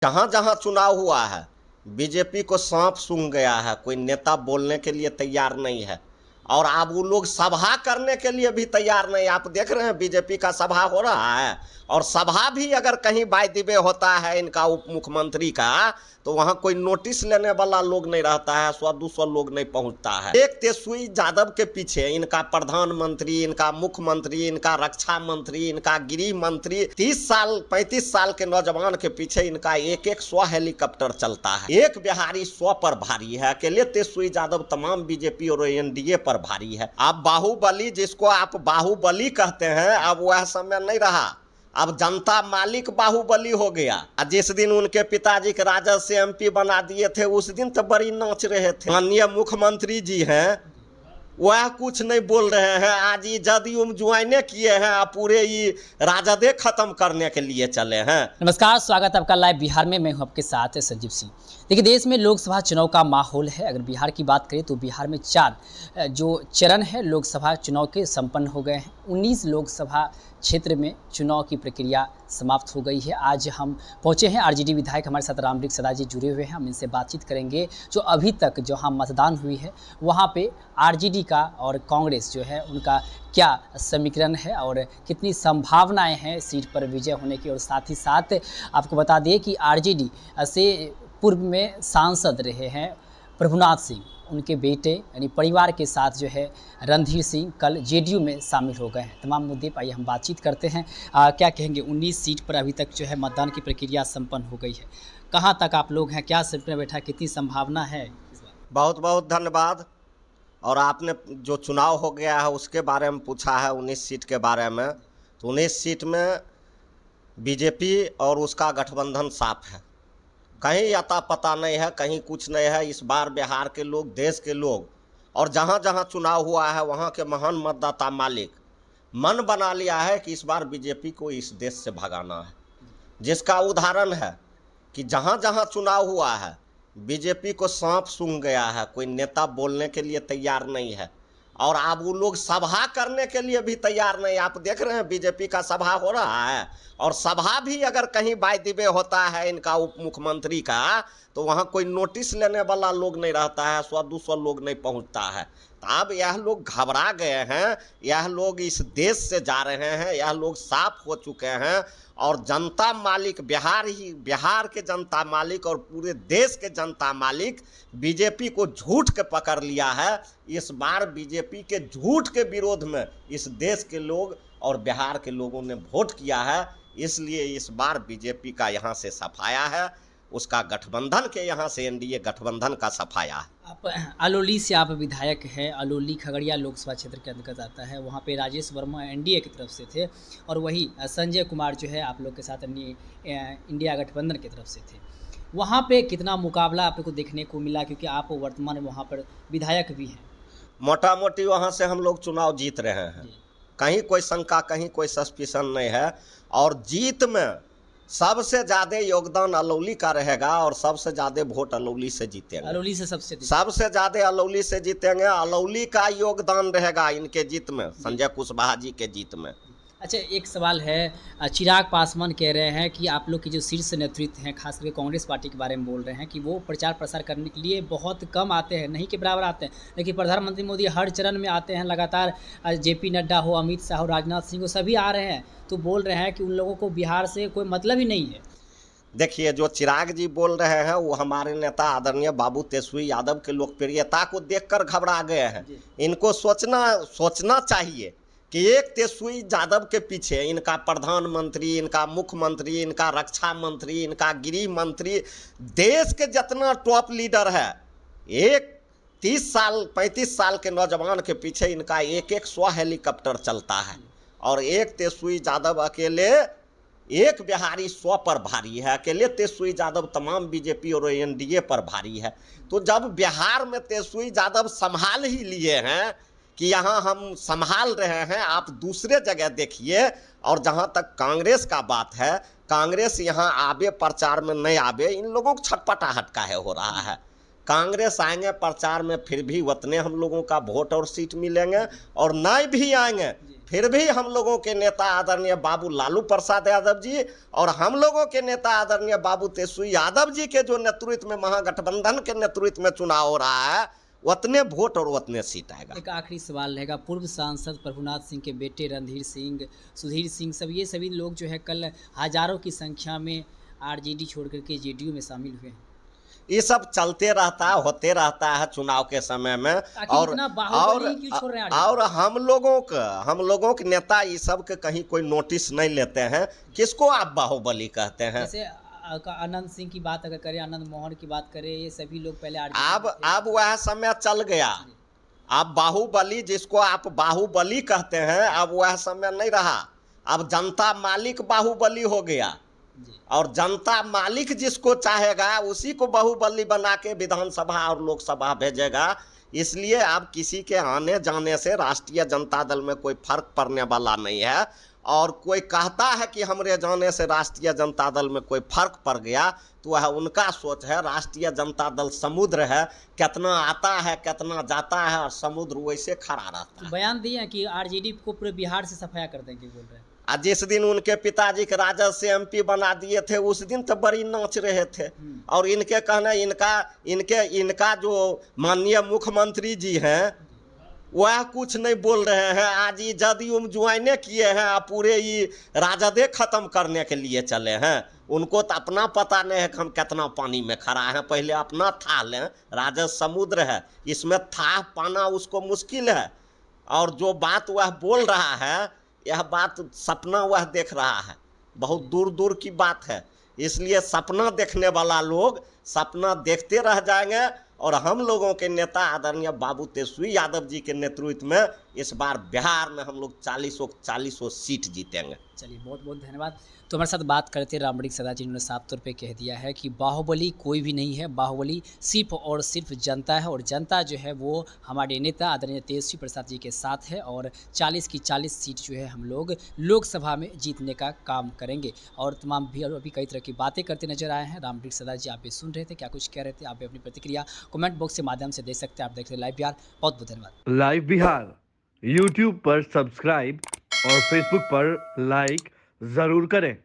जहाँ जहाँ चुनाव हुआ है बीजेपी को सांप सूंघ गया है, कोई नेता बोलने के लिए तैयार नहीं है। और अब वो लोग सभा करने के लिए भी तैयार नहीं। आप देख रहे हैं बीजेपी का सभा हो रहा है, और सभा भी अगर कहीं बाय द वे होता है इनका उप मुख्यमंत्री का, तो वहां कोई नोटिस लेने वाला लोग नहीं रहता है, 100-200 लोग नहीं पहुंचता है। एक तेजस्वी यादव के पीछे इनका प्रधानमंत्री, इनका मुख्यमंत्री, इनका रक्षा मंत्री, इनका गृह मंत्री, 30 साल 35 साल के नौजवान के पीछे इनका एक 100 हेलीकॉप्टर चलता है। एक बिहारी 100 पर भारी है, अकेले तेजस्वी यादव तमाम बीजेपी और एनडीए पर भारी है। अब बाहुबली, जिसको आप बाहुबली कहते हैं, अब वह समय नहीं रहा। अब जनता मालिक बाहुबली हो गया। जिस दिन उनके पिताजी के राजद से एमपी बना दिए थे, उस दिन तो बड़ी नाच रहे थे। माननीय मुख्यमंत्री जी हैं, वह कुछ नहीं बोल रहे हैं। आज ये जदयू में ज्वाइने किए हैं, पूरे ये राजदे खत्म करने के लिए चले हैं। नमस्कार, स्वागत है आपका लाइव बिहार में। मैं हूं आपके साथ संजीव सिंह। देखिए, देश में लोकसभा चुनाव का माहौल है। अगर बिहार की बात करें तो बिहार में 4 जो चरण है लोकसभा चुनाव के संपन्न हो गए हैं। 19 लोकसभा क्षेत्र में चुनाव की प्रक्रिया समाप्त हो गई है। आज हम पहुंचे हैं, आरजेडी विधायक हमारे साथ रामवृक्ष सदा जी जुड़े हुए हैं। हम इनसे बातचीत करेंगे जो अभी तक जहां मतदान हुई है वहां पे आरजेडी का और कांग्रेस जो है उनका क्या समीकरण है और कितनी संभावनाएं हैं सीट पर विजय होने की। और साथ ही साथ आपको बता दें कि आरजेडी से पूर्व में सांसद रहे हैं प्रभुनाथ सिंह, उनके बेटे यानी परिवार के साथ जो है रणधीर सिंह कल जेडीयू में शामिल हो गए हैं। तमाम मुद्दे पर आइए हम बातचीत करते हैं। क्या कहेंगे, 19 सीट पर अभी तक जो है मतदान की प्रक्रिया संपन्न हो गई है, कहां तक आप लोग हैं, क्या समीकरण बैठा, कितनी संभावना है इस बार? बहुत बहुत धन्यवाद। और आपने जो चुनाव हो गया है उसके बारे में पूछा है, 19 सीट के बारे में। तो 19 सीट में बीजेपी और उसका गठबंधन साफ है, कहीं अता पता नहीं है, कहीं कुछ नहीं है। इस बार बिहार के लोग, देश के लोग और जहाँ जहाँ चुनाव हुआ है वहाँ के महान मतदाता मालिक मन बना लिया है कि इस बार बीजेपी को इस देश से भगाना है। जिसका उदाहरण है कि जहाँ जहाँ चुनाव हुआ है बीजेपी को सांप सूंघ गया है, कोई नेता बोलने के लिए तैयार नहीं है। और अब वो लोग सभा करने के लिए भी तैयार नहीं। आप देख रहे हैं बीजेपी का सभा हो रहा है, और सभा भी अगर कहीं बाय द वे होता है इनका उप मुख्यमंत्री का, तो वहाँ कोई नोटिस लेने वाला लोग नहीं रहता है, 100-200 लोग नहीं पहुँचता है। तो अब यह लोग घबरा गए हैं, यह लोग इस देश से जा रहे हैं, यह लोग साफ हो चुके हैं। और जनता मालिक बिहार के जनता मालिक और पूरे देश के जनता मालिक बीजेपी को झूठ के पकड़ लिया है। इस बार बीजेपी के झूठ के विरोध में इस देश के लोग और बिहार के लोगों ने वोट किया है। इसलिए इस बार बीजेपी का यहाँ से सफाया है, उसका गठबंधन के यहाँ से एनडीए गठबंधन का सफाया है। आप अलौली से आप विधायक हैं। अलौली खगड़िया लोकसभा क्षेत्र के अंतर्गत आता है। वहाँ पे राजेश वर्मा एनडीए की तरफ से थे और वही संजय कुमार जो है आप लोग के साथ इंडिया गठबंधन की तरफ से थे। वहाँ पे कितना मुकाबला आप लोग को देखने को मिला, क्योंकि आप वर्तमान में वहाँ पर विधायक भी हैं? मोटा मोटी वहाँ से हम लोग चुनाव जीत रहे हैं, कहीं कोई शंका, कहीं कोई सस्पिशन नहीं है। और जीत में सबसे ज़्यादा योगदान अलौली का रहेगा और सबसे ज़्यादा वोट अलौली से जीतेंगे। अलौली से सबसे ज़्यादा अलौली से जीतेंगे। अलौली का योगदान रहेगा इनके जीत में, संजय कुशवाहा जी के जीत में। अच्छा, एक सवाल है, चिराग पासवान कह रहे हैं कि आप लोग के जो शीर्ष नेतृत्व हैं, खास करके कांग्रेस पार्टी के बारे में बोल रहे हैं कि वो प्रचार प्रसार करने के लिए बहुत कम आते हैं, नहीं के बराबर आते हैं। लेकिन प्रधानमंत्री मोदी हर चरण में आते हैं लगातार। जेपी नड्डा हो, अमित शाह हो, राजनाथ सिंह हो, सभी आ रहे हैं। तो बोल रहे हैं कि उन लोगों को बिहार से कोई मतलब ही नहीं है। देखिए, जो चिराग जी बोल रहे हैं वो हमारे नेता आदरणीय बाबू तेजस्वी यादव के लोकप्रियता को देखकर घबरा गए हैं। इनको सोचना चाहिए कि एक तेजस्वी यादव के पीछे इनका प्रधानमंत्री, इनका मुख्यमंत्री, इनका रक्षा मंत्री, इनका गृह मंत्री, देश के जितना टॉप लीडर है, एक 30 साल 35 साल के नौजवान के पीछे इनका एक 100 हेलीकॉप्टर चलता है। और एक तेजस्वी यादव अकेले, एक बिहारी 100 पर भारी है, अकेले तेजस्वी यादव तमाम बीजेपी और एनडीए पर भारी है। तो जब बिहार में तेजस्वी यादव संभाल ही लिए हैं कि यहाँ हम संभाल रहे हैं, आप दूसरे जगह देखिए। और जहाँ तक कांग्रेस का बात है, कांग्रेस यहाँ आवे प्रचार में नहीं आवे, इन लोगों को छटपटाहट काहे हो रहा है। कांग्रेस आएंगे प्रचार में, फिर भी उतने हम लोगों का वोट और सीट मिलेंगे, और नहीं भी आएंगे फिर भी हम लोगों के नेता आदरणीय बाबू लालू प्रसाद यादव जी और हम लोगों के नेता आदरणीय बाबू तेजस्वी यादव जी के जो नेतृत्व में महागठबंधन के नेतृत्व में चुनाव हो रहा है, उतने वोट और उतने सीट आएगा। एक आखिरी सवाल रहेगा, पूर्व सांसद प्रभुनाथ सिंह के बेटे रणधीर सिंह, सुधीर सिंह, सब ये सभी लोग जो है कल हजारों की संख्या में आरजेडी छोड़ करके जेडीयू में शामिल हुए हैं। ये सब चलते रहता है, होते रहता है चुनाव के समय में। और हम लोगों के नेता ये सब के कहीं कोई नोटिस नहीं लेते हैं। किसको आप बाहुबली कहते हैं? जैसे आनंद सिंह की बात अगर करें, आनंद मोहन की बात करें, ये सभी लोग पहले अब वह समय चल गया। अब बाहुबली, जिसको आप बाहुबली कहते हैं, अब वह समय नहीं रहा। अब जनता मालिक बाहुबली हो गया, और जनता मालिक जिसको चाहेगा उसी को बाहुबली बना के विधानसभा और लोकसभा भेजेगा। इसलिए अब किसी के आने जाने से राष्ट्रीय जनता दल में कोई फर्क पड़ने वाला नहीं है। और कोई कहता है कि हमरे जाने से राष्ट्रीय जनता दल में कोई फर्क पड़ गया, तो वह उनका सोच है। राष्ट्रीय जनता दल समुद्र है, कितना आता है कितना जाता है, और समुद्र वैसे खड़ा रहता है। बयान दिए कि आरजेडी को पूरे बिहार से सफाया कर देंगे बोल रहे हैं। जिस दिन उनके पिताजी के राजद से एमपी बना दिए थे, उस दिन तो बड़ी नाच रहे थे। और इनके कहना, इनका जो माननीय मुख्यमंत्री जी हैं, वह कुछ नहीं बोल रहे हैं। आज ये जदयू में ज्वाइने किए हैं, आप पूरे ये राजदे खत्म करने के लिए चले हैं। उनको तो अपना पता नहीं है कि हम कितना पानी में खड़ा हैं। पहले अपना था लें। राजद समुद्र है, इसमें था पाना उसको मुश्किल है। और जो बात वह बोल रहा है, यह बात सपना वह देख रहा है, बहुत दूर दूर की बात है। इसलिए सपना देखने वाला लोग सपना देखते रह जाएंगे। और हम लोगों के नेता आदरणीय बाबू तेजस्वी यादव जी के नेतृत्व में इस बार बिहार में हम लोग 40 सीट जीतेंगे। चलिए, बहुत बहुत धन्यवाद। तो हमारे साथ बात करते रामबड़ी सदा जी ने साफ तौर पे कह दिया है कि बाहुबली कोई भी नहीं है, बाहुबली सिर्फ और सिर्फ जनता है, और जनता जो है वो हमारे नेता आदरणीय तेजस्वी प्रसाद जी के साथ है। और 40 की 40 सीट जो है हम लोग लोकसभा में जीतने का काम करेंगे। और तमाम भी अभी कई तरह की बातें करते नजर आए हैं। रामबड़ी सदा जी आप भी सुन रहे थे, क्या कुछ कह रहे थे, आप भी अपनी प्रतिक्रिया कमेंट बॉक्स के माध्यम से दे सकते हैं। आप देख रहे लाइव बिहार, बहुत बहुत धन्यवाद। लाइव बिहार यूट्यूब पर सब्सक्राइब और फेसबुक पर लाइक जरूर करें।